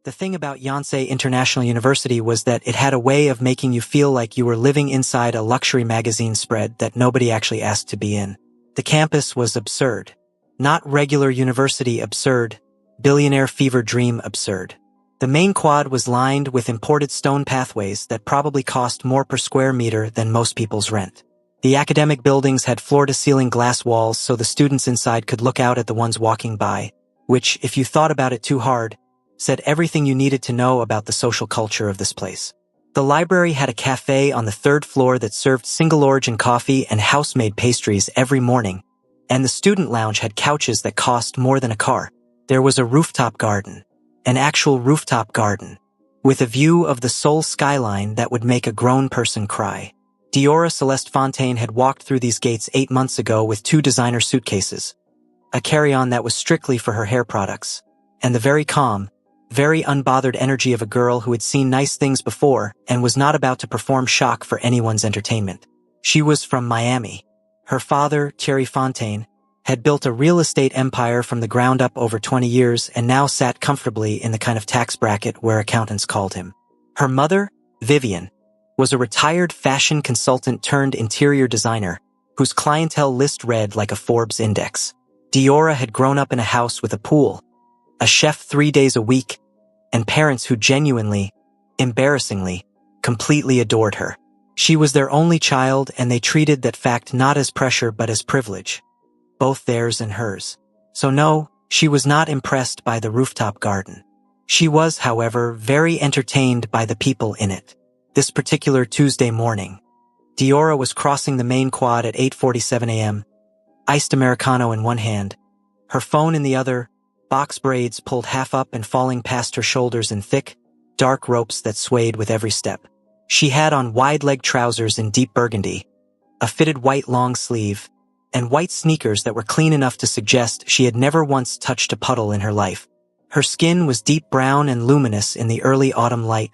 The thing about Yonsei International University was that it had a way of making you feel like you were living inside a luxury magazine spread that nobody actually asked to be in. The campus was absurd. Not regular university absurd, billionaire fever dream absurd. The main quad was lined with imported stone pathways that probably cost more per square meter than most people's rent. The academic buildings had floor-to-ceiling glass walls so the students inside could look out at the ones walking by, which, if you thought about it too hard, said everything you needed to know about the social culture of this place. The library had a cafe on the third floor that served single-origin coffee and house-made pastries every morning, and the student lounge had couches that cost more than a car. There was a rooftop garden, an actual rooftop garden, with a view of the Seoul skyline that would make a grown person cry. Diora Celeste Fontaine had walked through these gates 8 months ago with 2 designer suitcases, a carry-on that was strictly for her hair products, and the very calm, very unbothered energy of a girl who had seen nice things before and was not about to perform shock for anyone's entertainment. She was from Miami. Her father, Thierry Fontaine, had built a real estate empire from the ground up over 20 years and now sat comfortably in the kind of tax bracket where accountants called him. Her mother, Vivian, was a retired fashion consultant turned interior designer whose clientele list read like a Forbes index. Diora had grown up in a house with a pool, a chef 3 days a week, and parents who genuinely, embarrassingly, completely adored her. She was their only child and they treated that fact not as pressure but as privilege, both theirs and hers. So no, she was not impressed by the rooftop garden. She was, however, very entertained by the people in it. This particular Tuesday morning, Diora was crossing the main quad at 8:47 a.m., iced Americano in one hand, her phone in the other, box braids pulled half up and falling past her shoulders in thick, dark ropes that swayed with every step. She had on wide-leg trousers in deep burgundy, a fitted white long sleeve, and white sneakers that were clean enough to suggest she had never once touched a puddle in her life. Her skin was deep brown and luminous in the early autumn light,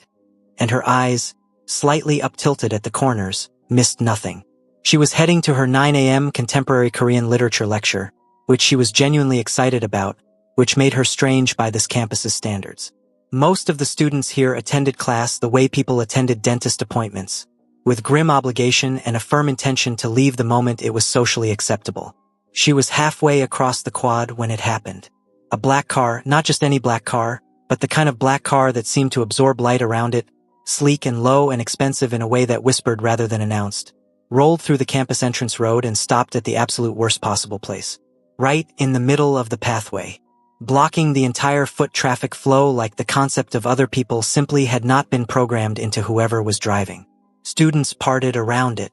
and her eyes, slightly up-tilted at the corners, missed nothing. She was heading to her 9 a.m. contemporary Korean literature lecture, which she was genuinely excited about, which made her strange by this campus's standards. Most of the students here attended class the way people attended dentist appointments, with grim obligation and a firm intention to leave the moment it was socially acceptable. She was halfway across the quad when it happened. A black car, not just any black car, but the kind of black car that seemed to absorb light around it, sleek and low and expensive in a way that whispered rather than announced, rolled through the campus entrance road and stopped at the absolute worst possible place. Right in the middle of the pathway, blocking the entire foot traffic flow like the concept of other people simply had not been programmed into whoever was driving. Students parted around it.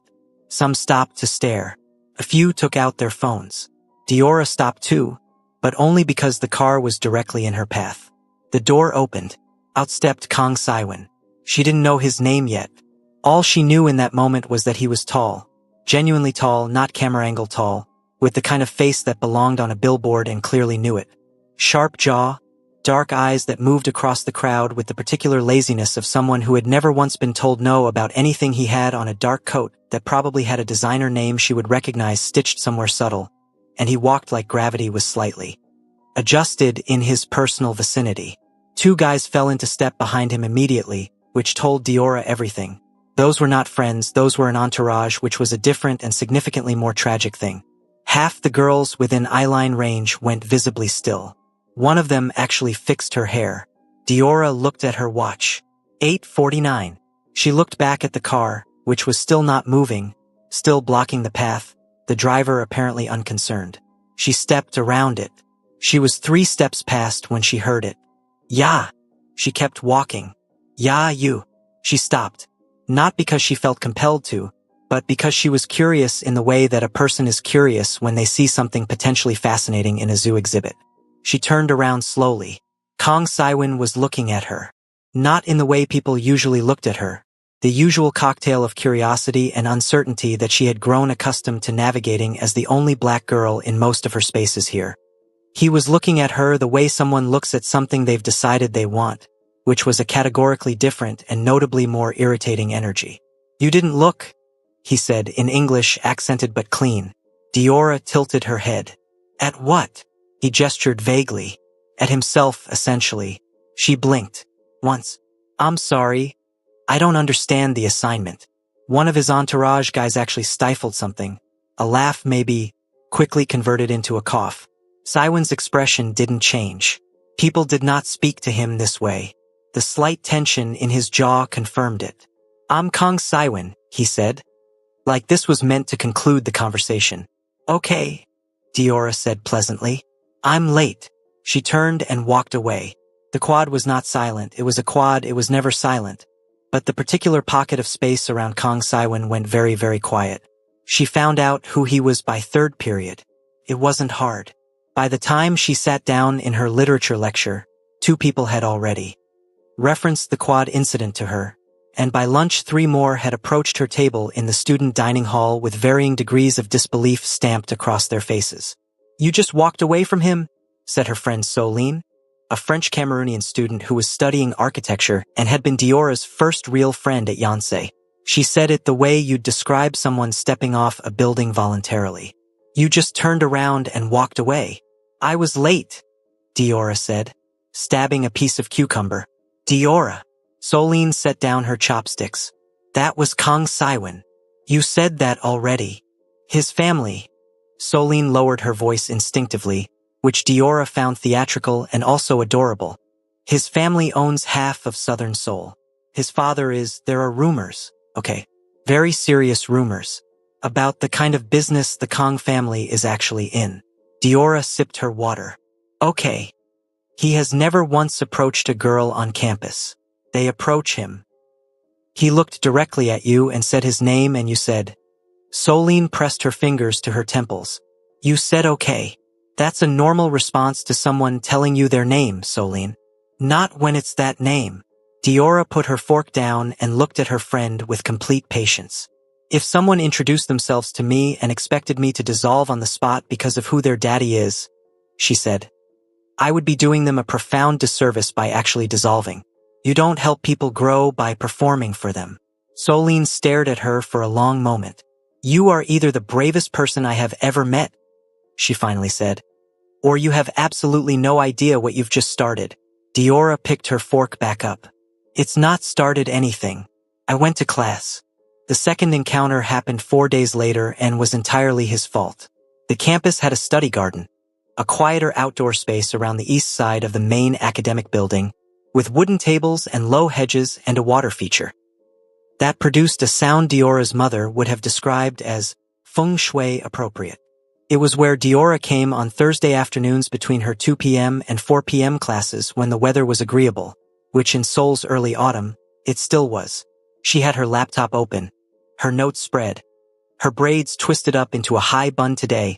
Some stopped to stare. A few took out their phones. Diora stopped too, but only because the car was directly in her path. The door opened. Out stepped Kang Saiwon. She didn't know his name yet. All she knew in that moment was that he was tall. Genuinely tall, not camera angle tall, with the kind of face that belonged on a billboard and clearly knew it. Sharp jaw, dark eyes that moved across the crowd with the particular laziness of someone who had never once been told no about anything. He had on a dark coat that probably had a designer name she would recognize stitched somewhere subtle, and he walked like gravity was slightly adjusted in his personal vicinity. 2 guys fell into step behind him immediately, which told Diora everything. Those were not friends, those were an entourage, which was a different and significantly more tragic thing. Half the girls within eyeline range went visibly still. One of them actually fixed her hair. Diora looked at her watch. 8:49. She looked back at the car, which was still not moving, still blocking the path, the driver apparently unconcerned. She stepped around it. She was 3 steps past when she heard it. "Yeah." She kept walking. "Yeah, you." She stopped. Not because she felt compelled to, but because she was curious in the way that a person is curious when they see something potentially fascinating in a zoo exhibit. She turned around slowly. Kang Saiwon was looking at her. Not in the way people usually looked at her, the usual cocktail of curiosity and uncertainty that she had grown accustomed to navigating as the only black girl in most of her spaces here. He was looking at her the way someone looks at something they've decided they want, which was a categorically different and notably more irritating energy. "You didn't look," he said in English accented but clean. Diora tilted her head. "At what?" He gestured vaguely. At himself, essentially. She blinked. Once. I'm sorry. I don't understand the assignment. One of his entourage guys actually stifled something. A laugh maybe quickly converted into a cough. Saiwen's expression didn't change. People did not speak to him this way. The slight tension in his jaw confirmed it. I'm Kang Saiwen, he said. Like this was meant to conclude the conversation. Okay, Diora said pleasantly. I'm late. She turned and walked away. The quad was not silent. It was a quad, it was never silent. But the particular pocket of space around Kang Saiwen went very, very quiet. She found out who he was by third period. It wasn't hard. By the time she sat down in her literature lecture, 2 people had already referenced the quad incident to her, and by lunch 3 more had approached her table in the student dining hall with varying degrees of disbelief stamped across their faces. You just walked away from him? Said her friend Soline, a French Cameroonian student who was studying architecture and had been Diora's first real friend at Yonsei. She said it the way you'd describe someone stepping off a building voluntarily. You just turned around and walked away. I was late, Diora said, stabbing a piece of cucumber. Diora. Soline set down her chopsticks. That was Kang Saiwen. You said that already. His family. Soline lowered her voice instinctively, which Diora found theatrical and also adorable. His family owns half of Southern Seoul. His father is, there are rumors, okay, very serious rumors, about the kind of business the Kang family is actually in. Diora sipped her water. Okay. He has never once approached a girl on campus. They approach him. He looked directly at you and said his name and you said. Soline pressed her fingers to her temples. You said okay. That's a normal response to someone telling you their name, Soline. Not when it's that name. Diora put her fork down and looked at her friend with complete patience. If someone introduced themselves to me and expected me to dissolve on the spot because of who their daddy is, she said, I would be doing them a profound disservice by actually dissolving. You don't help people grow by performing for them. Soline stared at her for a long moment. You are either the bravest person I have ever met, she finally said, or you have absolutely no idea what you've just started. Diora picked her fork back up. It's not started anything. I went to class. The second encounter happened 4 days later and was entirely his fault. The campus had a study garden, a quieter outdoor space around the east side of the main academic building, with wooden tables and low hedges and a water feature. That produced a sound Diora's mother would have described as feng shui appropriate. It was where Diora came on Thursday afternoons between her 2 p.m. and 4 p.m. classes when the weather was agreeable, which in Seoul's early autumn, it still was. She had her laptop open, her notes spread, her braids twisted up into a high bun today,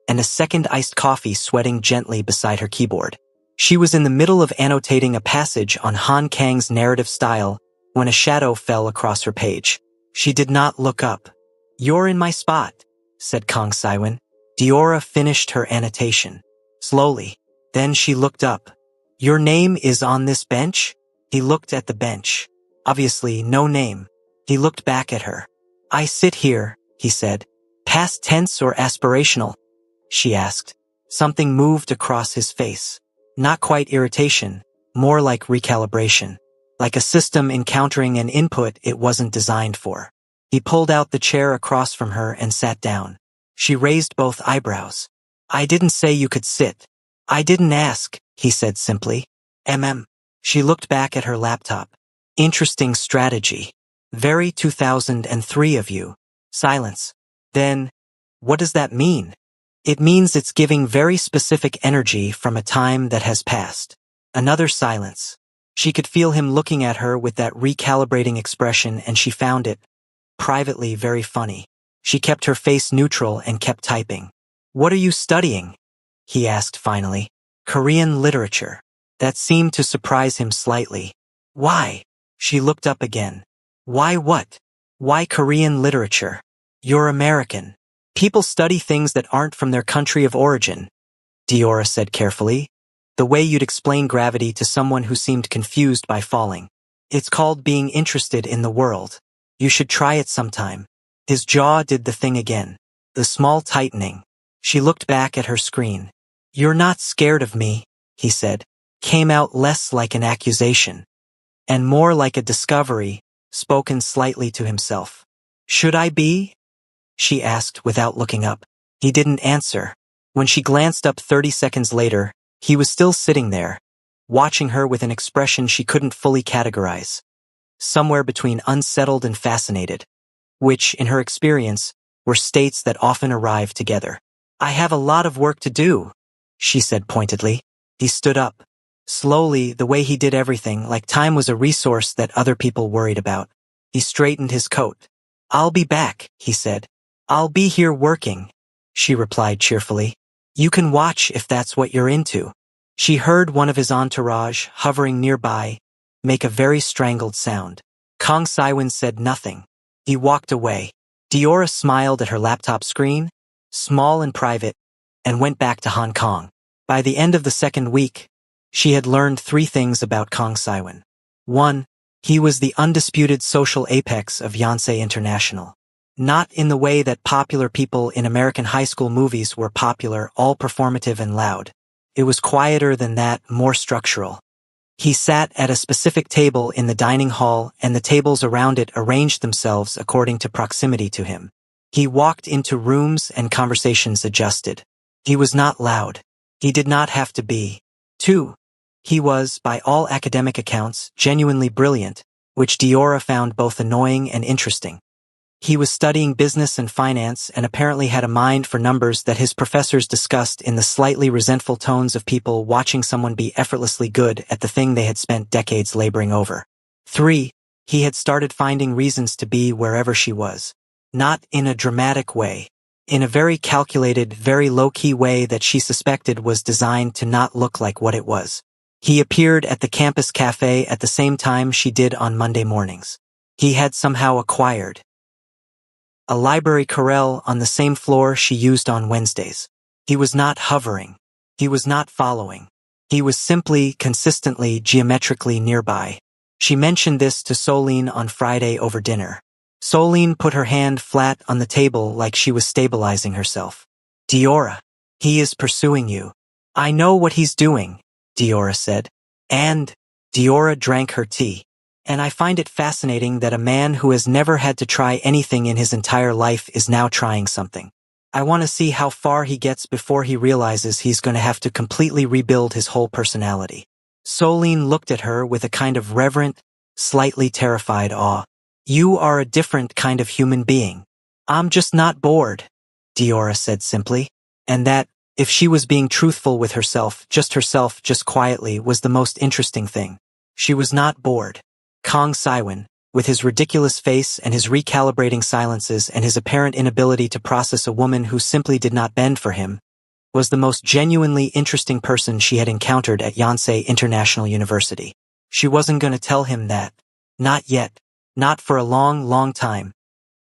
and a second iced coffee sweating gently beside her keyboard. She was in the middle of annotating a passage on Han Kang's narrative style when a shadow fell across her page. She did not look up. You're in my spot, said Kang Saiwen. Diora finished her annotation. Slowly. Then she looked up. Your name is on this bench? He looked at the bench. Obviously, no name. He looked back at her. I sit here, he said. Past tense or aspirational? She asked. Something moved across his face. Not quite irritation, more like recalibration. Like a system encountering an input it wasn't designed for. He pulled out the chair across from her and sat down. She raised both eyebrows. I didn't say you could sit. I didn't ask, he said simply. She looked back at her laptop. Interesting strategy. Very 2003 of you. Silence. Then, what does that mean? It means it's giving very specific energy from a time that has passed. Another silence. She could feel him looking at her with that recalibrating expression and she found it, privately, very funny. She kept her face neutral and kept typing. What are you studying? He asked finally. Korean literature. That seemed to surprise him slightly. Why? She looked up again. Why what? Why Korean literature? You're American. People study things that aren't from their country of origin, Diora said carefully, the way you'd explain gravity to someone who seemed confused by falling. It's called being interested in the world. You should try it sometime. His jaw did the thing again. The small tightening. She looked back at her screen. You're not scared of me, he said. came out less like an accusation, and more like a discovery, spoken slightly to himself. "Should I be?" she asked without looking up. He didn't answer. When she glanced up 30 seconds later, he was still sitting there, watching her with an expression she couldn't fully categorize. Somewhere between unsettled and fascinated, which, in her experience, were states that often arrive together. "I have a lot of work to do," she said pointedly. He stood up. Slowly, the way he did everything, like time was a resource that other people worried about. He straightened his coat. "I'll be back," he said. "I'll be here working," she replied cheerfully. "You can watch if that's what you're into." She heard one of his entourage, hovering nearby, make a very strangled sound. Kang Saiwin said nothing. He walked away. Diora smiled at her laptop screen, small and private, and went back to Hong Kong. By the end of the second week, she had learned 3 things about Kang Saiwin. 1. He was the undisputed social apex of Yonsei International. Not in the way that popular people in American high school movies were popular, all performative and loud. It was quieter than that, more structural. He sat at a specific table in the dining hall, and the tables around it arranged themselves according to proximity to him. He walked into rooms and conversations adjusted. He was not loud. He did not have to be. 2. He was, by all academic accounts, genuinely brilliant, which Diora found both annoying and interesting. He was studying business and finance and apparently had a mind for numbers that his professors discussed in the slightly resentful tones of people watching someone be effortlessly good at the thing they had spent decades laboring over. 3. He had started finding reasons to be wherever she was. Not in a dramatic way. In a very calculated, very low-key way that she suspected was designed to not look like what it was. He appeared at the campus cafe at the same time she did on Monday mornings. He had somehow acquired a library carrel on the same floor she used on Wednesdays. He was not hovering. He was not following. He was simply, consistently, geometrically nearby. She mentioned this to Solene on Friday over dinner. Solene put her hand flat on the table like she was stabilizing herself. "Diora, he is pursuing you." "I know what he's doing," Diora said. And Diora drank her tea. "And I find it fascinating that a man who has never had to try anything in his entire life is now trying something. I want to see how far he gets before he realizes he's going to have to completely rebuild his whole personality." Solene looked at her with a kind of reverent, slightly terrified awe. "You are a different kind of human being." "I'm just not bored," Diora said simply. And that, if she was being truthful with herself, just quietly, was the most interesting thing. She was not bored. Kang Saiwin, with his ridiculous face and his recalibrating silences and his apparent inability to process a woman who simply did not bend for him, was the most genuinely interesting person she had encountered at Yonsei International University. She wasn't going to tell him that. Not yet. Not for a long, long time.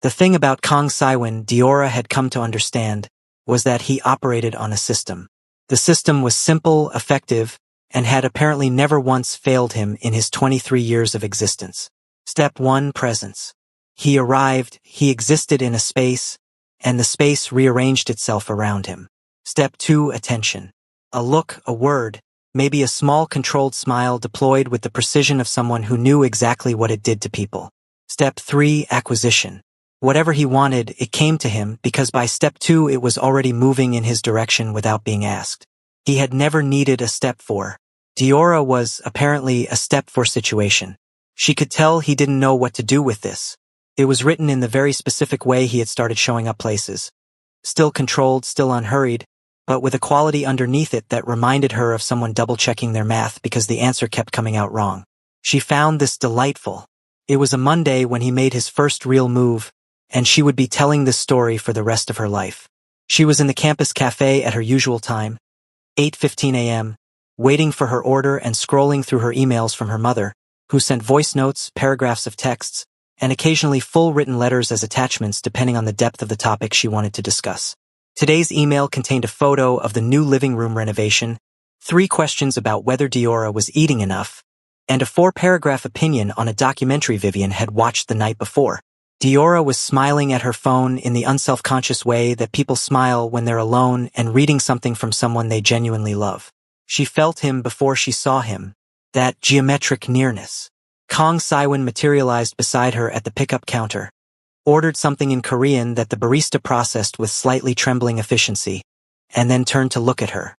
The thing about Kang Saiwin Diora had come to understand was that he operated on a system. The system was simple, effective, and had apparently never once failed him in his 23 years of existence. Step 1, presence. He arrived, he existed in a space, and the space rearranged itself around him. Step 2, attention. A look, a word, maybe a small controlled smile deployed with the precision of someone who knew exactly what it did to people. Step 3, acquisition. Whatever he wanted, it came to him because by step 2 it was already moving in his direction without being asked. He had never needed a step 4. Diora was, apparently, a step 4 situation. She could tell he didn't know what to do with this. It was written in the very specific way he had started showing up places. Still controlled, still unhurried, but with a quality underneath it that reminded her of someone double-checking their math because the answer kept coming out wrong. She found this delightful. It was a Monday when he made his first real move, and she would be telling this story for the rest of her life. She was in the campus cafe at her usual time, 8:15 a.m., waiting for her order and scrolling through her emails from her mother, who sent voice notes, paragraphs of texts, and occasionally full written letters as attachments depending on the depth of the topic she wanted to discuss. Today's email contained a photo of the new living room renovation, 3 questions about whether Diora was eating enough, and a 4-paragraph opinion on a documentary Vivian had watched the night before. Diora was smiling at her phone in the unself-conscious way that people smile when they're alone and reading something from someone they genuinely love. She felt him before she saw him. That geometric nearness. Kang Saiwon materialized beside her at the pickup counter, ordered something in Korean that the barista processed with slightly trembling efficiency, and then turned to look at her.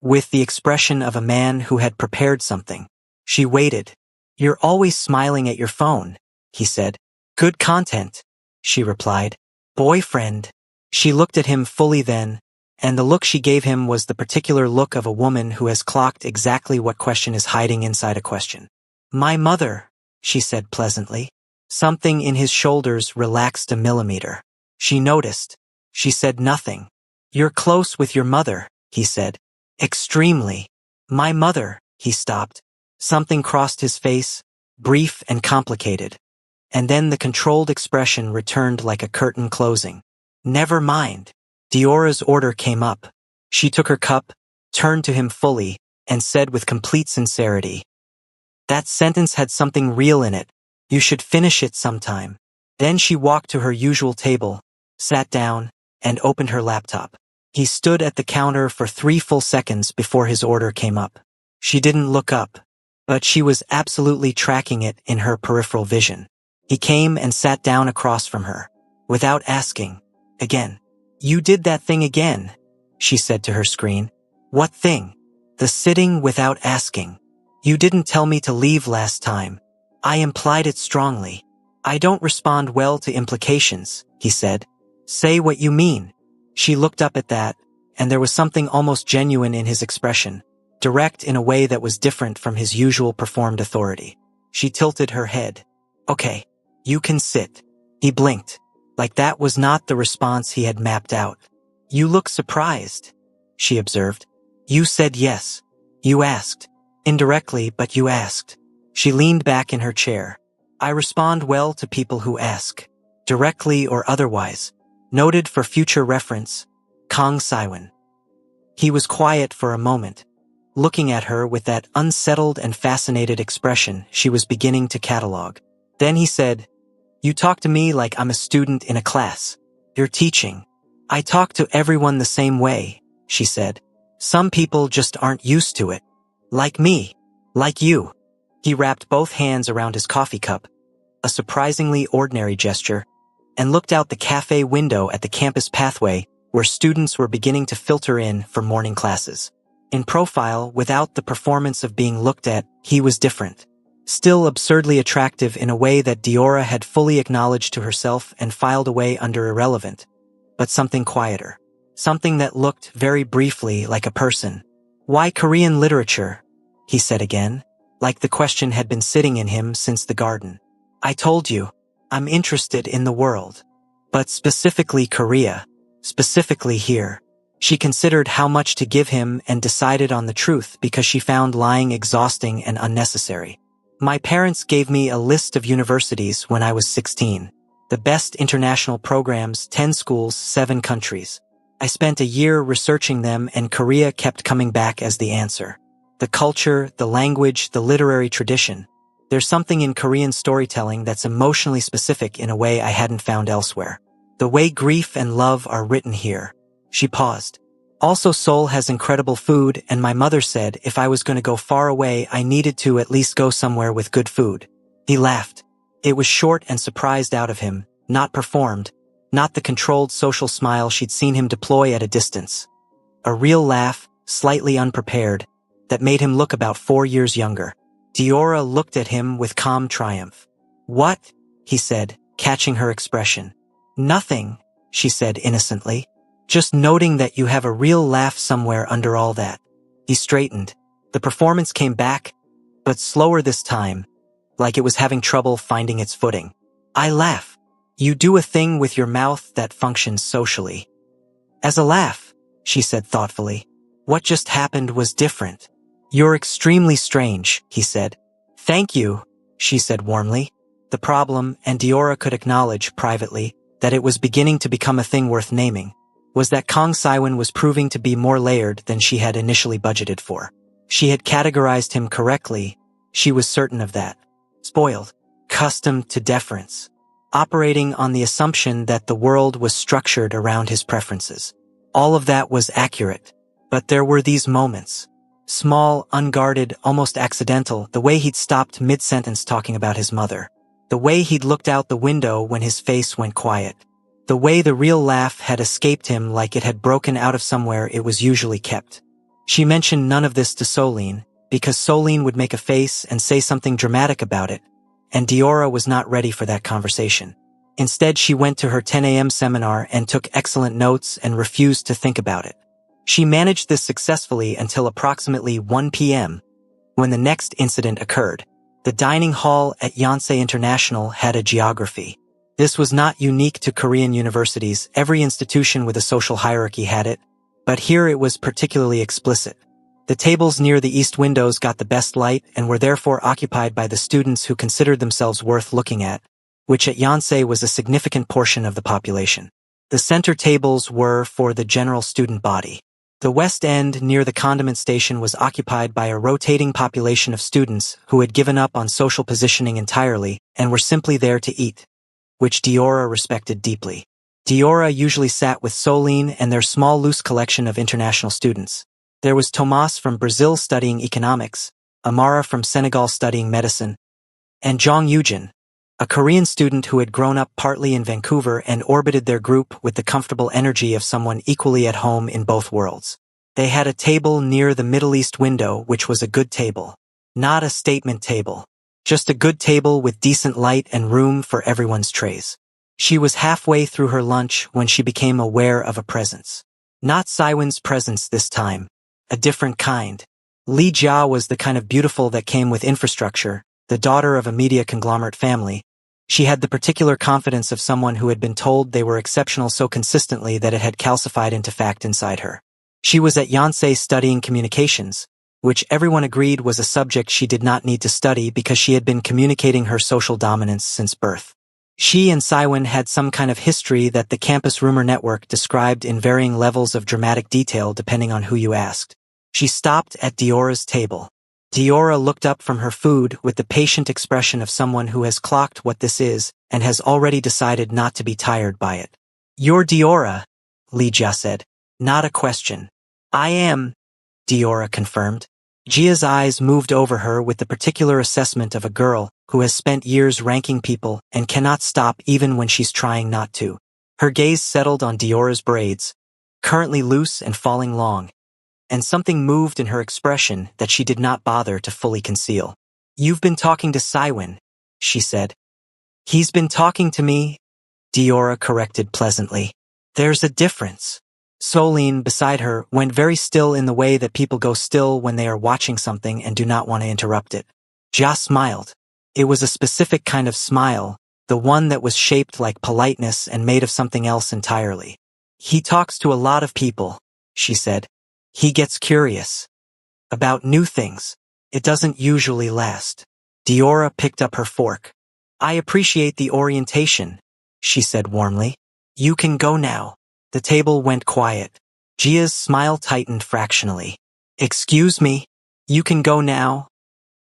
With the expression of a man who had prepared something. She waited. "You're always smiling at your phone," he said. "Good content," she replied. "Boyfriend." She looked at him fully then, and the look she gave him was the particular look of a woman who has clocked exactly what question is hiding inside a question. "My mother," she said pleasantly. Something in his shoulders relaxed a millimeter. She noticed. She said nothing. "You're close with your mother," he said. "Extremely." "My mother," he stopped. Something crossed his face, brief and complicated. And then the controlled expression returned like a curtain closing. "Never mind." Diora's order came up. She took her cup, turned to him fully, and said with complete sincerity, "That sentence had something real in it. You should finish it sometime." Then she walked to her usual table, sat down, and opened her laptop. He stood at the counter for 3 full seconds before his order came up. She didn't look up, but she was absolutely tracking it in her peripheral vision. He came and sat down across from her, without asking. Again. "You did that thing again," she said to her screen. "What thing?" "The sitting without asking. You didn't tell me to leave last time. I implied it strongly." "I don't respond well to implications," he said. "Say what you mean." She looked up at that, and there was something almost genuine in his expression, direct in a way that was different from his usual performed authority. She tilted her head. "Okay, you can sit." He blinked, like that was not the response he had mapped out. "You look surprised," she observed. "You said yes. You asked. Indirectly, but you asked." She leaned back in her chair. "I respond well to people who ask, directly or otherwise. Noted for future reference, Kang Saiwon." He was quiet for a moment, looking at her with that unsettled and fascinated expression she was beginning to catalog. Then he said, "You talk to me like I'm a student in a class. You're teaching." "I talk to everyone the same way," she said. "Some people just aren't used to it. Like me. Like you." He wrapped both hands around his coffee cup, a surprisingly ordinary gesture, and looked out the cafe window at the campus pathway where students were beginning to filter in for morning classes. In profile, without the performance of being looked at, he was different. Still absurdly attractive in a way that Diora had fully acknowledged to herself and filed away under irrelevant, but something quieter. Something that looked, very briefly, like a person. "Why Korean literature?" he said again, like the question had been sitting in him since the garden. "I told you, I'm interested in the world. But specifically Korea. Specifically here." She considered how much to give him and decided on the truth because she found lying exhausting and unnecessary. "My parents gave me a list of universities when I was 16. The best international programs, 10 schools, 7 countries. I spent a year researching them and Korea kept coming back as the answer. The culture, the language, the literary tradition. There's something in Korean storytelling that's emotionally specific in a way I hadn't found elsewhere. The way grief and love are written here." She paused. "Also, Seoul has incredible food, and my mother said if I was going to go far away, I needed to at least go somewhere with good food." He laughed. It was short and surprised out of him, not performed, not the controlled social smile she'd seen him deploy at a distance. A real laugh, slightly unprepared, that made him look about 4 years younger. Diora looked at him with calm triumph. "What?" he said, catching her expression. "Nothing," she said innocently. "Just noting that you have a real laugh somewhere under all that." He straightened. The performance came back, but slower this time, like it was having trouble finding its footing. "I laugh. You do a thing with your mouth that functions socially." "As a laugh," she said thoughtfully. "What just happened was different." "You're extremely strange," he said. "Thank you," she said warmly. The problem, and Diora could acknowledge privately that it was beginning to become a thing worth naming, was that Kang Saiwon was proving to be more layered than she had initially budgeted for. She had categorized him correctly, she was certain of that. Spoiled, accustomed to deference, operating on the assumption that the world was structured around his preferences. All of that was accurate, but there were these moments. Small, unguarded, almost accidental, the way he'd stopped mid-sentence talking about his mother. The way he'd looked out the window when his face went quiet. The way the real laugh had escaped him like it had broken out of somewhere it was usually kept. She mentioned none of this to Solene, because Solene would make a face and say something dramatic about it, and Diora was not ready for that conversation. Instead, she went to her 10 a.m. seminar and took excellent notes and refused to think about it. She managed this successfully until approximately 1 p.m., when the next incident occurred. The dining hall at Yonsei International had a geography. This was not unique to Korean universities. Every institution with a social hierarchy had it, but here it was particularly explicit. The tables near the east windows got the best light and were therefore occupied by the students who considered themselves worth looking at, which at Yonsei was a significant portion of the population. The center tables were for the general student body. The west end near the condiment station was occupied by a rotating population of students who had given up on social positioning entirely and were simply there to eat, which Diora respected deeply. Diora usually sat with Solene and their small loose collection of international students. There was Tomas from Brazil studying economics, Amara from Senegal studying medicine, and Jong Yujin, a Korean student who had grown up partly in Vancouver and orbited their group with the comfortable energy of someone equally at home in both worlds. They had a table near the Middle East window, which was a good table. Not a statement table. Just a good table with decent light and room for everyone's trays. She was halfway through her lunch when she became aware of a presence. Not Saiwen's presence this time. A different kind. Li Jia was the kind of beautiful that came with infrastructure, the daughter of a media conglomerate family. She had the particular confidence of someone who had been told they were exceptional so consistently that it had calcified into fact inside her. She was at Yonsei studying communications, which everyone agreed was a subject she did not need to study because she had been communicating her social dominance since birth. She and Saiwen had some kind of history that the campus rumor network described in varying levels of dramatic detail depending on who you asked. She stopped at Diora's table. Diora looked up from her food with the patient expression of someone who has clocked what this is and has already decided not to be tired by it. "You're Diora," Li Jia said. "Not a question." "I am," Diora confirmed. Jia's eyes moved over her with the particular assessment of a girl who has spent years ranking people and cannot stop even when she's trying not to. Her gaze settled on Diora's braids, currently loose and falling long, and something moved in her expression that she did not bother to fully conceal. "You've been talking to Saiwen," she said. "He's been talking to me," Diora corrected pleasantly. "There's a difference." Solene, beside her, went very still in the way that people go still when they are watching something and do not want to interrupt it. Jia smiled. It was a specific kind of smile, the one that was shaped like politeness and made of something else entirely. "He talks to a lot of people," she said. "He gets curious. About new things. It doesn't usually last." Diora picked up her fork. "I appreciate the orientation," she said warmly. "You can go now." The table went quiet. Jia's smile tightened fractionally. "Excuse me? You can go now?"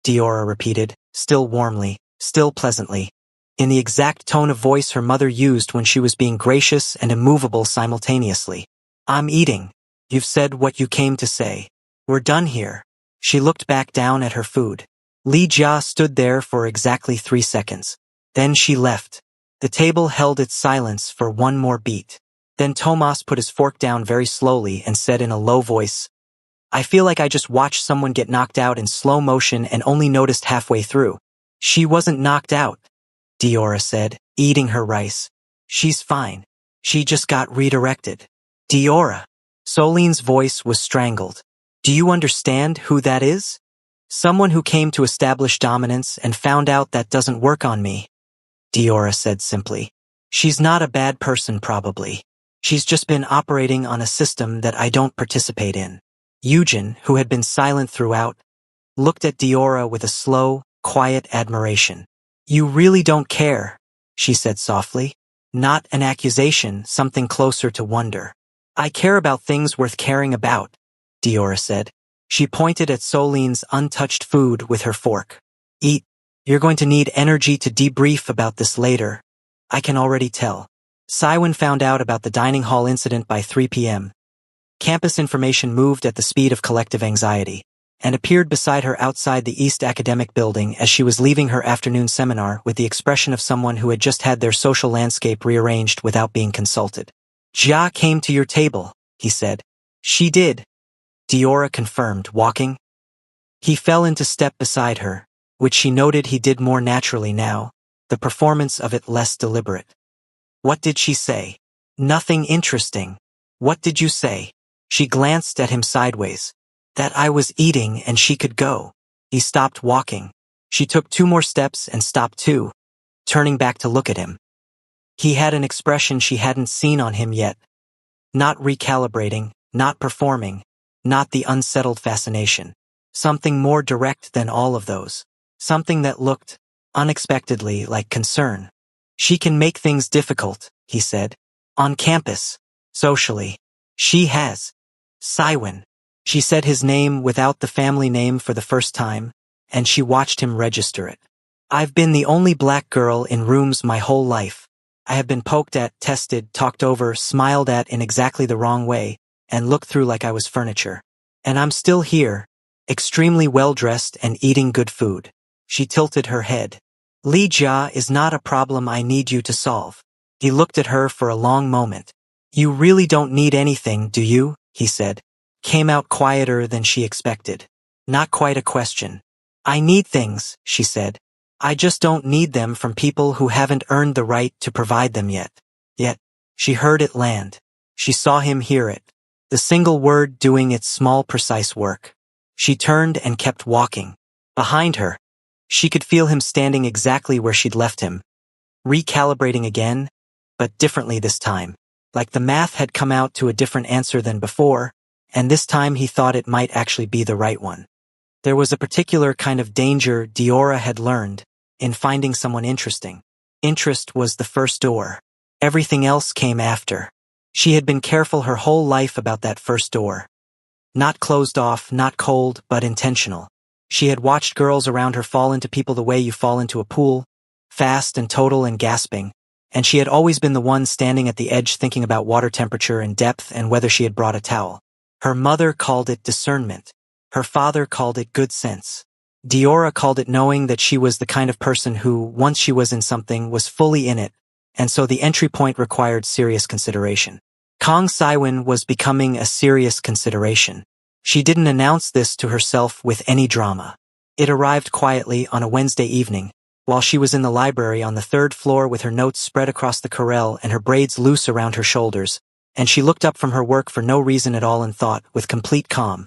Diora repeated, still warmly, still pleasantly, in the exact tone of voice her mother used when she was being gracious and immovable simultaneously. "I'm eating. You've said what you came to say. We're done here." She looked back down at her food. Li Jia stood there for exactly 3 seconds. Then she left. The table held its silence for one more beat. Then Tomas put his fork down very slowly and said in a low voice, "I feel like I just watched someone get knocked out in slow motion and only noticed halfway through." "She wasn't knocked out," Diora said, eating her rice. "She's fine. She just got redirected." "Diora." Solene's voice was strangled. "Do you understand who that is?" "Someone who came to establish dominance and found out that doesn't work on me," Diora said simply. "She's not a bad person probably. She's just been operating on a system that I don't participate in." Yujin, who had been silent throughout, looked at Diora with a slow, quiet admiration. "You really don't care," she said softly. "Not an accusation, something closer to wonder." "I care about things worth caring about," Diora said. She pointed at Solene's untouched food with her fork. "Eat. You're going to need energy to debrief about this later. I can already tell." Saiwen found out about the dining hall incident by 3 p.m. Campus information moved at the speed of collective anxiety, and appeared beside her outside the East Academic Building as she was leaving her afternoon seminar with the expression of someone who had just had their social landscape rearranged without being consulted. "Jia came to your table," he said. "She did," Diora confirmed, walking. He fell into step beside her, which she noted he did more naturally now, the performance of it less deliberate. "What did she say?" "Nothing interesting." "What did you say?" She glanced at him sideways. "That I was eating and she could go." He stopped walking. She took 2 more steps and stopped too, turning back to look at him. He had an expression she hadn't seen on him yet. Not recalibrating, not performing, not the unsettled fascination. Something more direct than all of those. Something that looked, unexpectedly, like concern. "She can make things difficult," he said. "On campus. Socially. She has." "Saiwen." She said his name without the family name for the first time, and she watched him register it. "I've been the only black girl in rooms my whole life. I have been poked at, tested, talked over, smiled at in exactly the wrong way, and looked through like I was furniture. And I'm still here, extremely well-dressed and eating good food." She tilted her head. "Li Jia is not a problem I need you to solve." He looked at her for a long moment. "You really don't need anything, do you?" he said. Came out quieter than she expected. Not quite a question. "I need things," she said. "I just don't need them from people who haven't earned the right to provide them yet." Yet, she heard it land. She saw him hear it. The single word doing its small precise work. She turned and kept walking. Behind her, she could feel him standing exactly where she'd left him. Recalibrating again, but differently this time. Like the math had come out to a different answer than before, and this time he thought it might actually be the right one. There was a particular kind of danger Diora had learned in finding someone interesting. Interest was the first door. Everything else came after. She had been careful her whole life about that first door. Not closed off, not cold, but intentional. She had watched girls around her fall into people the way you fall into a pool, fast and total and gasping, and she had always been the one standing at the edge thinking about water temperature and depth and whether she had brought a towel. Her mother called it discernment. Her father called it good sense. Diora called it knowing that she was the kind of person who, once she was in something, was fully in it, and so the entry point required serious consideration. Kang Saiwen was becoming a serious consideration. She didn't announce this to herself with any drama. It arrived quietly on a Wednesday evening, while she was in the library on the 3rd floor with her notes spread across the corelle and her braids loose around her shoulders, and she looked up from her work for no reason at all and thought, with complete calm,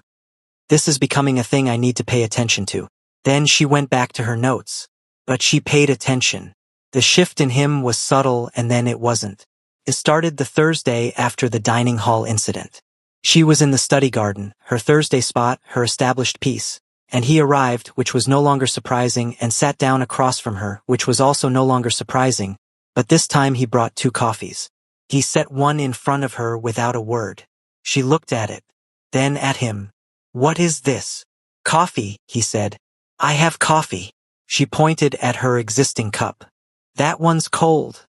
"This is becoming a thing I need to pay attention to." Then she went back to her notes. But she paid attention. The shift in him was subtle and then it wasn't. It started the Thursday after the dining hall incident. She was in the study garden, her Thursday spot, her established piece, and he arrived, which was no longer surprising, and sat down across from her, which was also no longer surprising, but this time he brought 2 coffees. He set one in front of her without a word. She looked at it, then at him. "What is this?" "Coffee," he said. "I have coffee." She pointed at her existing cup. "That one's cold,"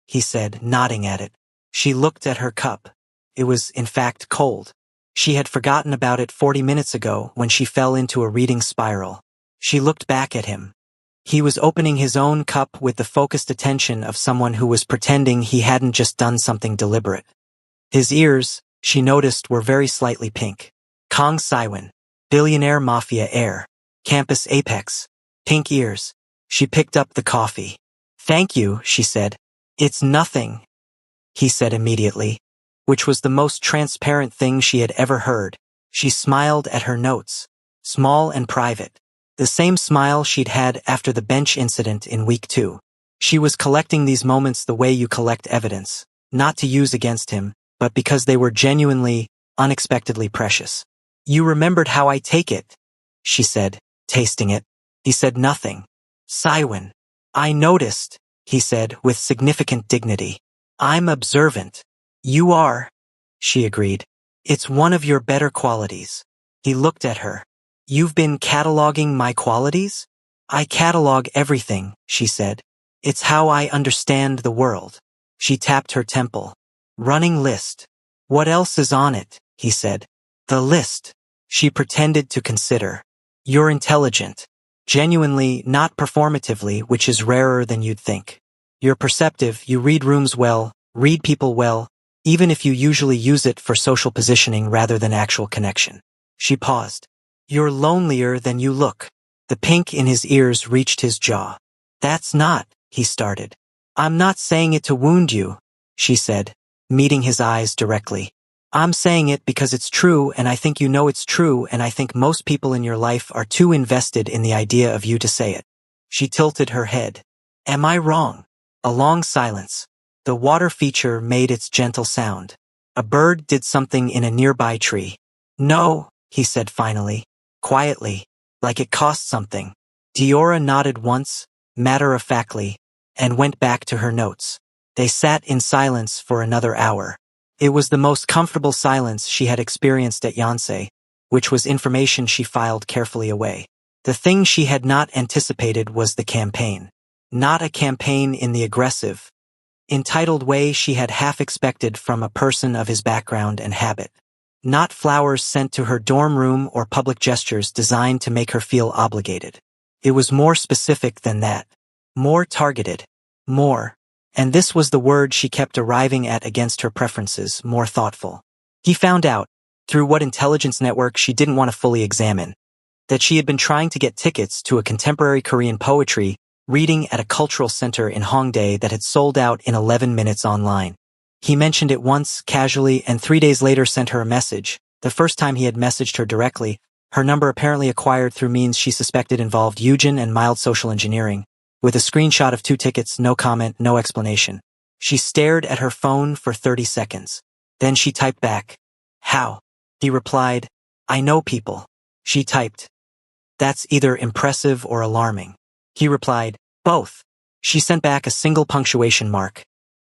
he said, nodding at it. She looked at her cup. It was, in fact, cold. She had forgotten about it 40 minutes ago when she fell into a reading spiral. She looked back at him. He was opening his own cup with the focused attention of someone who was pretending he hadn't just done something deliberate. His ears, she noticed, were very slightly pink. Kang Saiwen, billionaire mafia heir, campus apex, pink ears. She picked up the coffee. "Thank you," she said. "It's nothing," he said immediately, which was the most transparent thing she had ever heard. She smiled at her notes, small and private. The same smile she'd had after the bench incident in week 2. She was collecting these moments the way you collect evidence, not to use against him, but because they were genuinely, unexpectedly precious. "You remembered how I take it," she said, tasting it. He said nothing. "Saiwen." "I noticed," he said with significant dignity. "I'm observant." "You are," she agreed. "It's one of your better qualities." He looked at her. "You've been cataloging my qualities?" "I catalog everything," she said. "It's how I understand the world." She tapped her temple. "Running list." "What else is on it?" he said. "The list." She pretended to consider. You're intelligent. Genuinely, not performatively, which is rarer than you'd think. You're perceptive, you read rooms well, read people well, even if you usually use it for social positioning rather than actual connection. She paused. You're lonelier than you look. The pink in his ears reached his jaw. That's not, he started. I'm not saying it to wound you, she said, meeting his eyes directly. I'm saying it because it's true, and I think you know it's true, and I think most people in your life are too invested in the idea of you to say it. She tilted her head. Am I wrong? A long silence. The water feature made its gentle sound. A bird did something in a nearby tree. No, he said finally, quietly, like it cost something. Diora nodded once, matter-of-factly, and went back to her notes. They sat in silence for another hour. It was the most comfortable silence she had experienced at Yonsei, which was information she filed carefully away. The thing she had not anticipated was the campaign. Not a campaign in the aggressive, entitled way she had half expected from a person of his background and habit. Not flowers sent to her dorm room or public gestures designed to make her feel obligated. It was more specific than that. More targeted. More. And this was the word she kept arriving at against her preferences, more thoughtful. He found out, through what intelligence network she didn't want to fully examine, that she had been trying to get tickets to a contemporary Korean poetry reading at a cultural center in Hongdae that had sold out in 11 minutes online. He mentioned it once, casually, and 3 days later sent her a message. The first time he had messaged her directly, her number apparently acquired through means she suspected involved Eugen and mild social engineering. With a screenshot of 2 tickets, no comment, no explanation. She stared at her phone for 30 seconds. Then she typed back. How? He replied, I know people. She typed. That's either impressive or alarming. He replied, both. She sent back a single punctuation mark,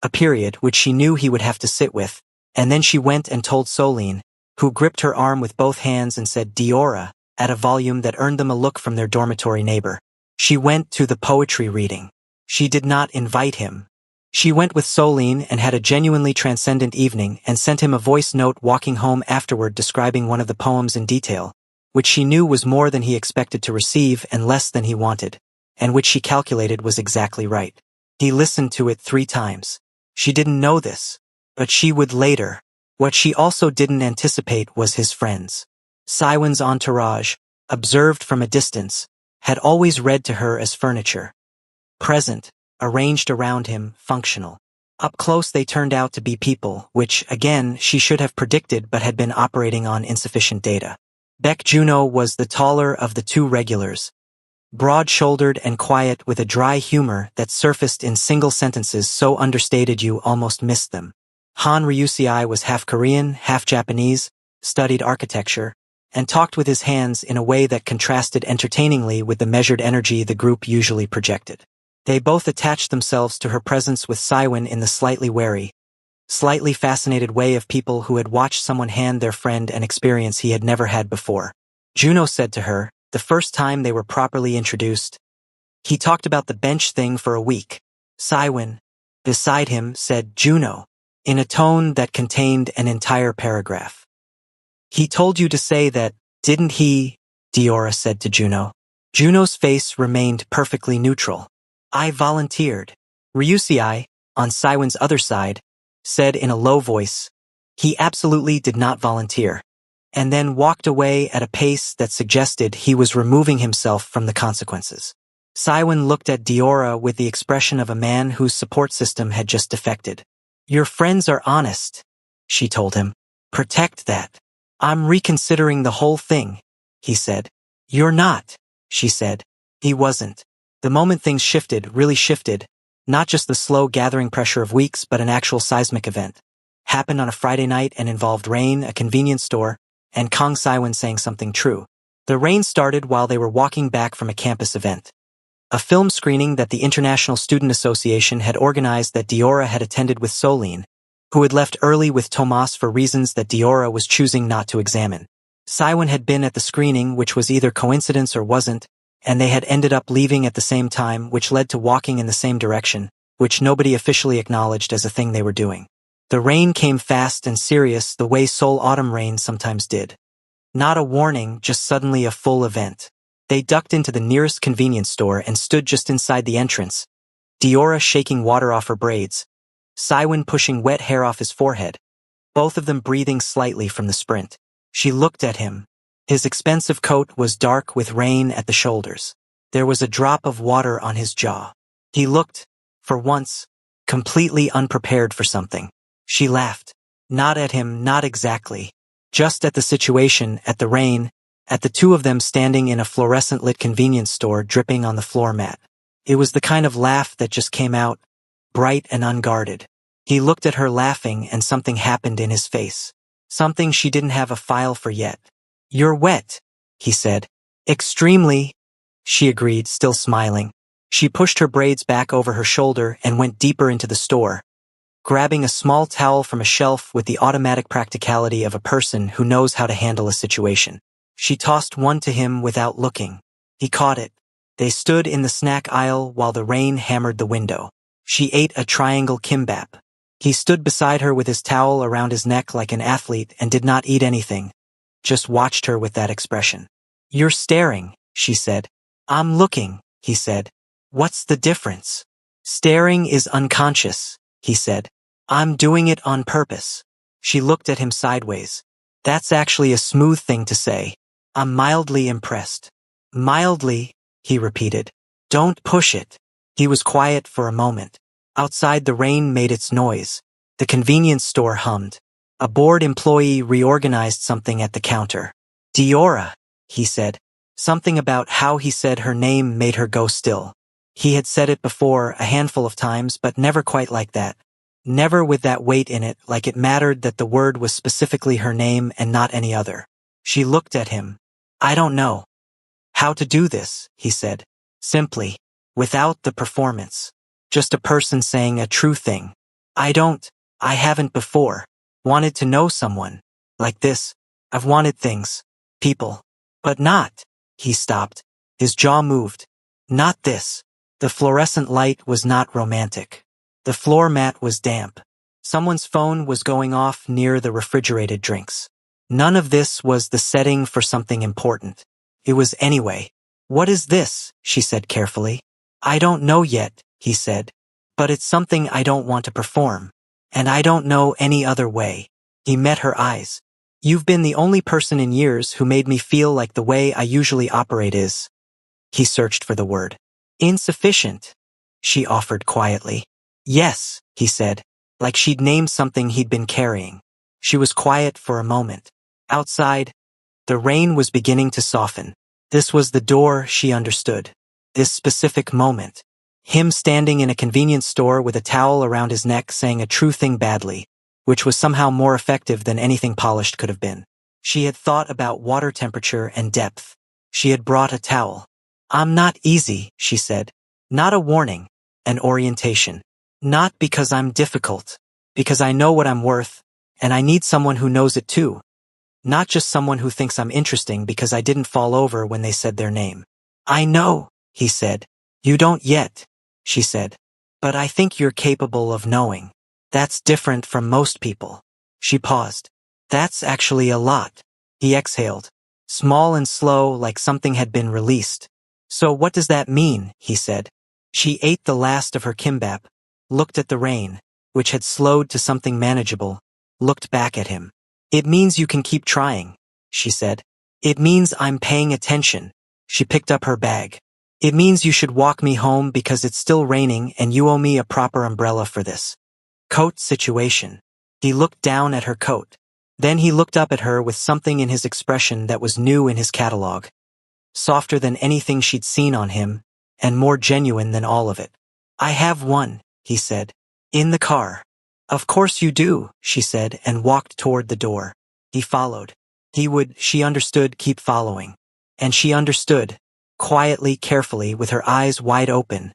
a period which she knew he would have to sit with, and then she went and told Solene, who gripped her arm with both hands and said Diora, at a volume that earned them a look from their dormitory neighbor. She went to the poetry reading. She did not invite him. She went with Solene and had a genuinely transcendent evening and sent him a voice note walking home afterward describing one of the poems in detail, which she knew was more than he expected to receive and less than he wanted, and which she calculated was exactly right. He listened to it 3 times. She didn't know this, but she would later. What she also didn't anticipate was his friends. Saiwon's entourage, observed from a distance, had always read to her as furniture. Present, arranged around him, functional. Up close they turned out to be people, which, again, she should have predicted but had been operating on insufficient data. Baek Juno was the taller of the 2 regulars, broad-shouldered and quiet with a dry humor that surfaced in single sentences so understated you almost missed them. Han Ryusei was half Korean, half Japanese, studied architecture, and talked with his hands in a way that contrasted entertainingly with the measured energy the group usually projected. They both attached themselves to her presence with Saiwon in the slightly wary, slightly fascinated way of people who had watched someone hand their friend an experience he had never had before. Juno said to her, the first time they were properly introduced, he talked about the bench thing for a week. Saiwon, beside him, said Juno, in a tone that contained an entire paragraph. He told you to say that, didn't he? Diora said to Juno. Juno's face remained perfectly neutral. I volunteered. Ryusei, on Saiwon's other side, said in a low voice, he absolutely did not volunteer, and then walked away at a pace that suggested he was removing himself from the consequences. Saiwon looked at Diora with the expression of a man whose support system had just defected. Your friends are honest, she told him. Protect that. I'm reconsidering the whole thing, he said. You're not, she said. He wasn't. The moment things shifted, really shifted, not just the slow gathering pressure of weeks but an actual seismic event, happened on a Friday night and involved rain, a convenience store, and Kang Saiwon saying something true. The rain started while they were walking back from a campus event. A film screening that the International Student Association had organized that Diora had attended with Solene, who had left early with Tomas for reasons that Diora was choosing not to examine. Saiwon had been at the screening, which was either coincidence or wasn't, and they had ended up leaving at the same time, which led to walking in the same direction, which nobody officially acknowledged as a thing they were doing. The rain came fast and serious the way Seoul autumn rain sometimes did. Not a warning, just suddenly a full event. They ducked into the nearest convenience store and stood just inside the entrance, Diora shaking water off her braids, Cywin pushing wet hair off his forehead, both of them breathing slightly from the sprint. She looked at him. His expensive coat was dark with rain at the shoulders. There was a drop of water on his jaw. He looked, for once, completely unprepared for something. She laughed. Not at him, not exactly. Just at the situation, at the rain, at the two of them standing in a fluorescent-lit convenience store dripping on the floor mat. It was the kind of laugh that just came out, bright and unguarded. He looked at her laughing and something happened in his face. Something she didn't have a file for yet. "You're wet," he said. "Extremely," she agreed, still smiling. She pushed her braids back over her shoulder and went deeper into the store, grabbing a small towel from a shelf with the automatic practicality of a person who knows how to handle a situation. She tossed one to him without looking. He caught it. They stood in the snack aisle while the rain hammered the window. She ate a triangle kimbap. He stood beside her with his towel around his neck like an athlete and did not eat anything, just watched her with that expression. "You're staring," she said. "I'm looking," he said. "What's the difference?" "Staring is unconscious," he said. "I'm doing it on purpose." She looked at him sideways. "That's actually a smooth thing to say. I'm mildly impressed." "Mildly," he repeated. "Don't push it." He was quiet for a moment. Outside, the rain made its noise. The convenience store hummed. A bored employee reorganized something at the counter. "Diora," he said. Something about how he said her name made her go still. He had said it before, a handful of times, but never quite like that. Never with that weight in it, like it mattered that the word was specifically her name and not any other. She looked at him. "I don't know how to do this," he said. Simply, without the performance. Just a person saying a true thing. I haven't before wanted to know someone like this. I've wanted things, people, but not." He stopped. His jaw moved. "Not this." The fluorescent light was not romantic. The floor mat was damp. Someone's phone was going off near the refrigerated drinks. None of this was the setting for something important. It was anyway. "What is this?" she said carefully. "I don't know yet," he said. "But it's something I don't want to perform. And I don't know any other way." He met her eyes. "You've been the only person in years who made me feel like the way I usually operate is." He searched for the word. "Insufficient," she offered quietly. "Yes," he said, like she'd named something he'd been carrying. She was quiet for a moment. Outside, the rain was beginning to soften. This was the door she understood. This specific moment. Him standing in a convenience store with a towel around his neck saying a true thing badly, which was somehow more effective than anything polished could have been. She had thought about water temperature and depth. She had brought a towel. "I'm not easy," she said. "Not a warning, an orientation. Not because I'm difficult, because I know what I'm worth, and I need someone who knows it too. Not just someone who thinks I'm interesting because I didn't fall over when they said their name." "I know," he said. "You don't yet," she said. "But I think you're capable of knowing. That's different from most people." She paused. "That's actually a lot." He exhaled. Small and slow, like something had been released. "So what does that mean?" he said. She ate the last of her kimbap, looked at the rain, which had slowed to something manageable, looked back at him. "It means you can keep trying," she said. "It means I'm paying attention." She picked up her bag. "It means you should walk me home because it's still raining and you owe me a proper umbrella for this coat situation." He looked down at her coat. Then he looked up at her with something in his expression that was new in his catalog. Softer than anything she'd seen on him, and more genuine than all of it. "I have one," he said. "In the car." "Of course you do," she said, and walked toward the door. He followed. He would, she understood, keep following. And she understood, quietly, carefully, with her eyes wide open,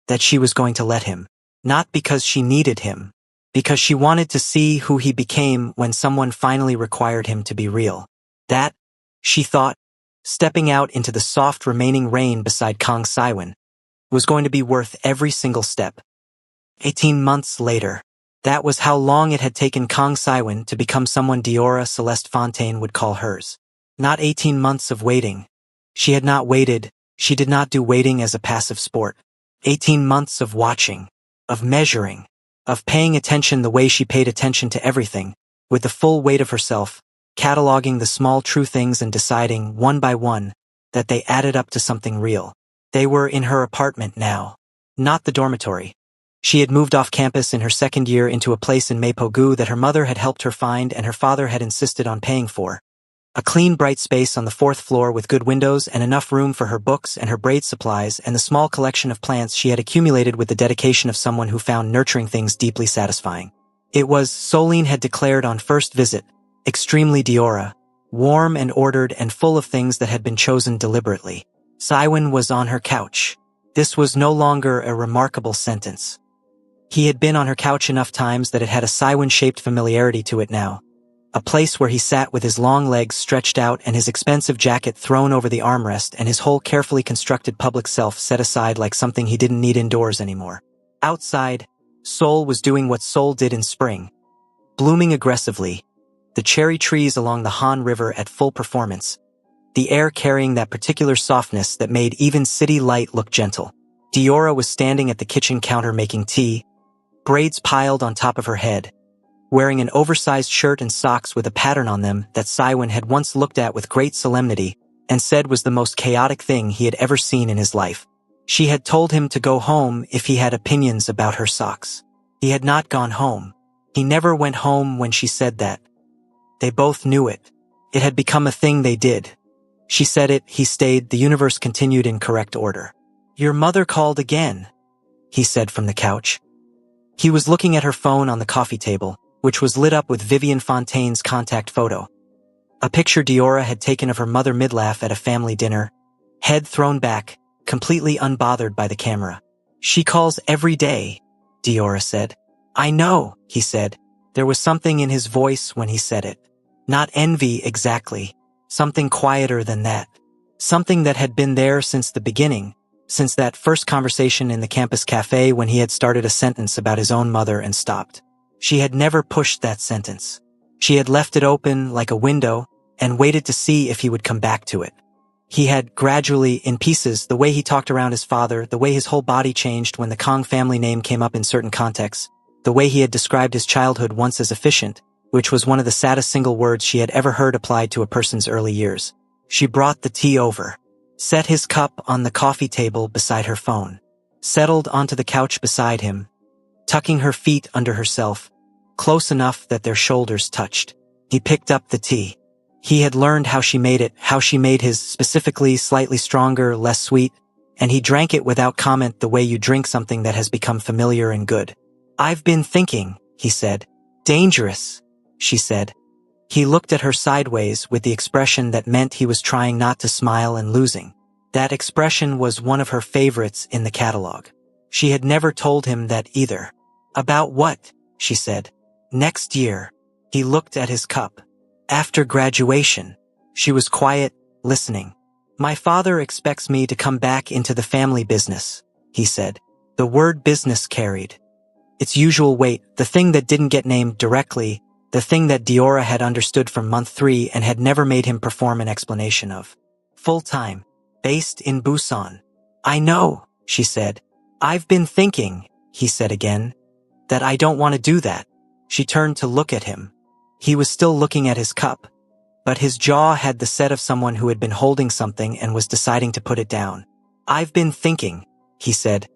that she was going to let him. Not because she needed him, because she wanted to see who he became when someone finally required him to be real. That, she thought, stepping out into the soft remaining rain beside Kang Cywin, was going to be worth every single step. 18 months later, that was how long it had taken Kang Cywin to become someone Diora Celeste Fontaine would call hers. Not 18 months of waiting, She had not waited. She did not do waiting as a passive sport. 18 months of watching, of measuring, of paying attention the way she paid attention to everything, with the full weight of herself, cataloging the small true things and deciding, one by one, that they added up to something real. They were in her apartment now, not the dormitory. She had moved off campus in her second year into a place in Mapogu that her mother had helped her find and her father had insisted on paying for. A clean, bright space on the fourth floor with good windows and enough room for her books and her braid supplies and the small collection of plants she had accumulated with the dedication of someone who found nurturing things deeply satisfying. It was, Soline had declared on first visit, extremely Diora, warm and ordered and full of things that had been chosen deliberately. Saiwen was on her couch. This was no longer a remarkable sentence. He had been on her couch enough times that it had a Saiwen-shaped familiarity to it now. A place where he sat with his long legs stretched out and his expensive jacket thrown over the armrest and his whole carefully constructed public self set aside like something he didn't need indoors anymore. Outside, Seoul was doing what Seoul did in spring. Blooming aggressively, the cherry trees along the Han River at full performance, the air carrying that particular softness that made even city light look gentle. Diora was standing at the kitchen counter making tea, braids piled on top of her head, wearing an oversized shirt and socks with a pattern on them that Saiwen had once looked at with great solemnity and said was the most chaotic thing he had ever seen in his life. She had told him to go home if he had opinions about her socks. He had not gone home. He never went home when she said that. They both knew it. It had become a thing they did. She said it, he stayed, the universe continued in correct order. "Your mother called again," he said from the couch. He was looking at her phone on the coffee table, which was lit up with Vivian Fontaine's contact photo. A picture Diora had taken of her mother midlaugh at a family dinner, head thrown back, completely unbothered by the camera. "She calls every day," Diora said. "I know," he said. There was something in his voice when he said it. Not envy exactly, something quieter than that. Something that had been there since the beginning, since that first conversation in the campus cafe when he had started a sentence about his own mother and stopped. She had never pushed that sentence. She had left it open like a window and waited to see if he would come back to it. He had gradually, in pieces, the way he talked around his father, the way his whole body changed when the Kong family name came up in certain contexts, the way he had described his childhood once as efficient, which was one of the saddest single words she had ever heard applied to a person's early years. She brought the tea over, set his cup on the coffee table beside her phone, settled onto the couch beside him, tucking her feet under herself, close enough that their shoulders touched. He picked up the tea. He had learned how she made it, how she made his specifically slightly stronger, less sweet, and he drank it without comment the way you drink something that has become familiar and good. "I've been thinking," he said. "Dangerous," she said. He looked at her sideways with the expression that meant he was trying not to smile and losing. That expression was one of her favorites in the catalog. She had never told him that either. "About what?" she said. "Next year." He looked at his cup. "After graduation." She was quiet, listening. "My father expects me to come back into the family business," he said. The word business carried its usual weight, the thing that didn't get named directly, the thing that Diora had understood from month 3 and had never made him perform an explanation of. "Full-time. Based in Busan." "I know," she said. "I've been thinking," he said again, "that I don't want to do that." She turned to look at him. He was still looking at his cup, but his jaw had the set of someone who had been holding something and was deciding to put it down. "I've been thinking," he said,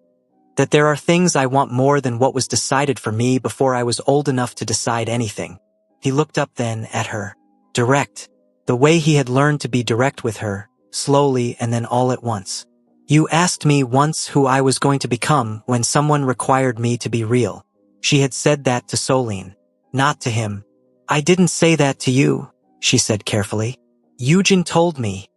"that there are things I want more than what was decided for me before I was old enough to decide anything." He looked up then at her. Direct. The way he had learned to be direct with her, slowly and then all at once. "You asked me once who I was going to become when someone required me to be real." She had said that to Soline, not to him. "I didn't say that to you," she said carefully. "Eugen told me,"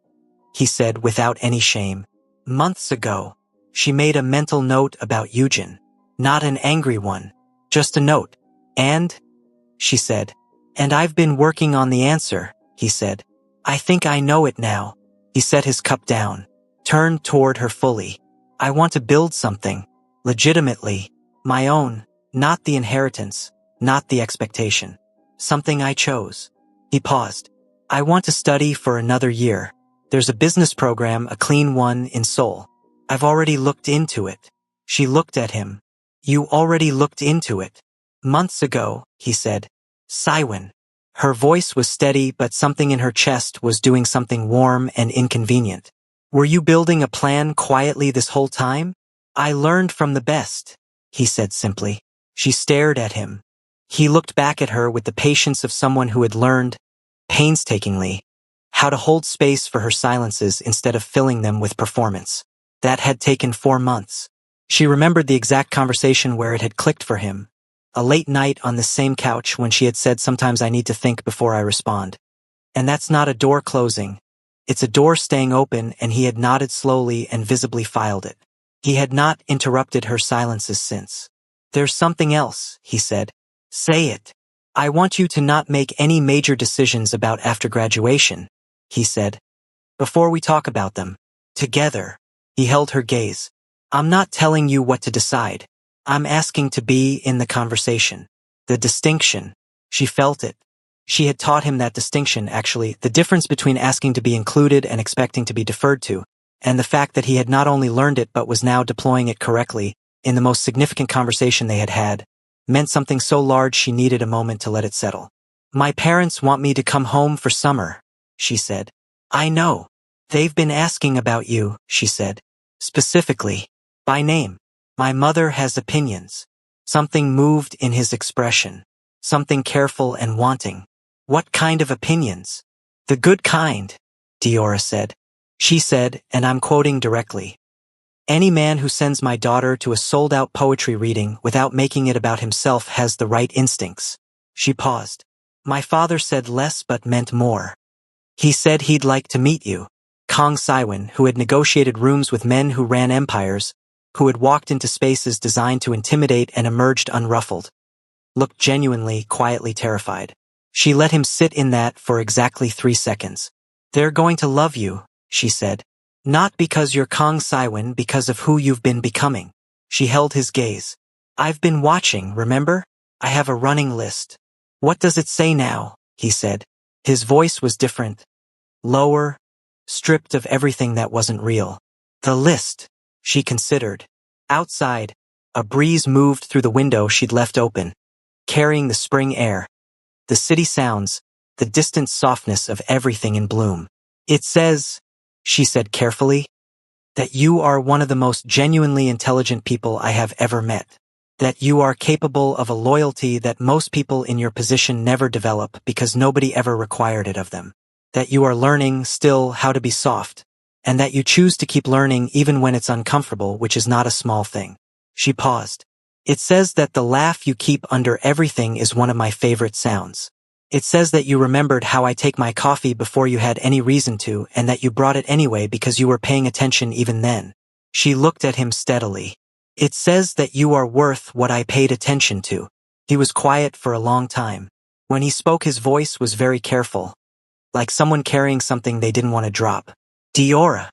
he said without any shame. "Months ago." She made a mental note about Eugen. Not an angry one, just a note. "And?" she said. "And I've been working on the answer," he said. "I think I know it now." He set his cup down, turned toward her fully. "I want to build something, legitimately, my own, not the inheritance, not the expectation. Something I chose." He paused. "I want to study for another year." There's a business program, a clean one, in Seoul. I've already looked into it. She looked at him. You already looked into it. Months ago, he said. Saiwon. Her voice was steady, but something in her chest was doing something warm and inconvenient. Were you building a plan quietly this whole time? I learned from the best, he said simply. She stared at him. He looked back at her with the patience of someone who had learned, painstakingly, how to hold space for her silences instead of filling them with performance. That had taken 4 months. She remembered the exact conversation where it had clicked for him. A late night on the same couch when she had said, sometimes I need to think before I respond. And that's not a door closing. It's a door staying open, and he had nodded slowly and visibly filed it. He had not interrupted her silences since. There's something else, he said. Say it. I want you to not make any major decisions about after graduation, he said. Before we talk about them. Together. He held her gaze. I'm not telling you what to decide. I'm asking to be in the conversation. The distinction. She felt it. She had taught him that distinction, actually, the difference between asking to be included and expecting to be deferred to, and the fact that he had not only learned it but was now deploying it correctly, in the most significant conversation they had had, meant something so large she needed a moment to let it settle. My parents want me to come home for summer, she said. I know. They've been asking about you, she said. Specifically. By name. My mother has opinions. Something moved in his expression. Something careful and wanting. What kind of opinions? The good kind, Diora said. She said, and I'm quoting directly, any man who sends my daughter to a sold-out poetry reading without making it about himself has the right instincts. She paused. My father said less but meant more. He said he'd like to meet you. Kang Saiwon, who had negotiated rooms with men who ran empires, who had walked into spaces designed to intimidate and emerged unruffled, looked genuinely, quietly terrified. She let him sit in that for exactly 3 seconds. They're going to love you, she said. Not because you're Kang Saiwon, because of who you've been becoming. She held his gaze. I've been watching, remember? I have a running list. What does it say now? He said. His voice was different. Lower, stripped of everything that wasn't real. The list, she considered. Outside, a breeze moved through the window she'd left open, carrying the spring air, the city sounds, the distant softness of everything in bloom. It says, she said carefully, that you are one of the most genuinely intelligent people I have ever met. That you are capable of a loyalty that most people in your position never develop because nobody ever required it of them. That you are learning still how to be soft, and that you choose to keep learning even when it's uncomfortable, which is not a small thing. She paused. It says that the laugh you keep under everything is one of my favorite sounds. It says that you remembered how I take my coffee before you had any reason to, and that you brought it anyway because you were paying attention even then. She looked at him steadily. It says that you are worth what I paid attention to. He was quiet for a long time. When he spoke, his voice was very careful, like someone carrying something they didn't want to drop. Diora.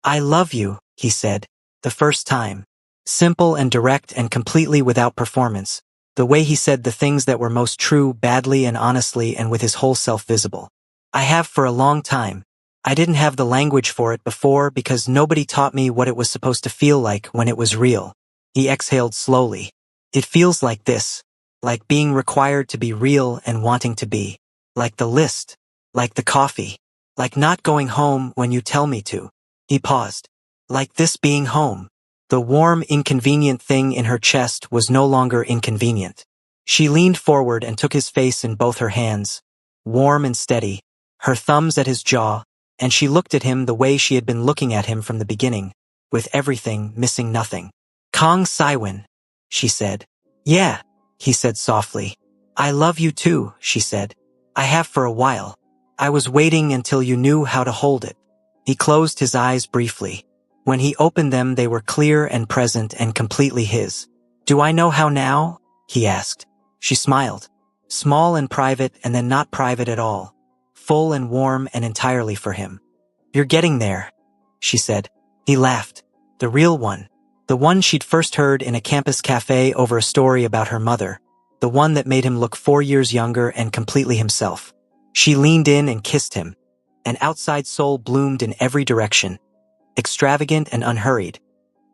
I love you, he said, the first time. Simple and direct and completely without performance. The way he said the things that were most true, badly and honestly, and with his whole self visible. I have for a long time. I didn't have the language for it before because nobody taught me what it was supposed to feel like when it was real. He exhaled slowly. It feels like this. Like being required to be real and wanting to be. Like the list. Like the coffee. Like not going home when you tell me to. He paused. Like this being home. The warm, inconvenient thing in her chest was no longer inconvenient. She leaned forward and took his face in both her hands, warm and steady, her thumbs at his jaw, and she looked at him the way she had been looking at him from the beginning, with everything, missing nothing. Kang Saiwon, she said. Yeah, he said softly. I love you too, she said. I have for a while. I was waiting until you knew how to hold it. He closed his eyes briefly. When he opened them, they were clear and present and completely his. Do I know how now? He asked. She smiled. Small and private and then not private at all. Full and warm and entirely for him. You're getting there, she said. He laughed. The real one. The one she'd first heard in a campus cafe over a story about her mother. The one that made him look 4 years younger and completely himself. She leaned in and kissed him. An outside soul bloomed in every direction, extravagant and unhurried,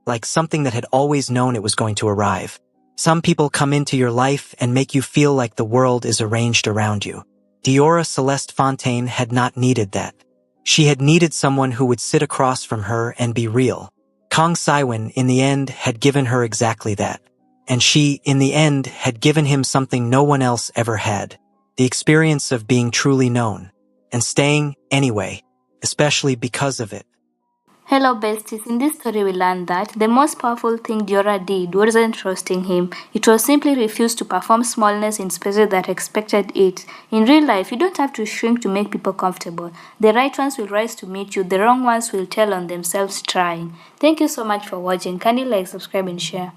like something that had always known it was going to arrive. Some people come into your life and make you feel like the world is arranged around you. Diora Celeste Fontaine had not needed that. She had needed someone who would sit across from her and be real. Kang Saiwen, in the end, had given her exactly that. And she, in the end, had given him something no one else ever had. The experience of being truly known. And staying anyway, especially because of it. Hello besties, in this story we learned that the most powerful thing Diora did wasn't trusting him, it was simply refused to perform smallness in spaces that expected it. In real life, you don't have to shrink to make people comfortable. The right ones will rise to meet you, the wrong ones will tell on themselves trying. Thank you so much for watching. Kindly like, subscribe and share.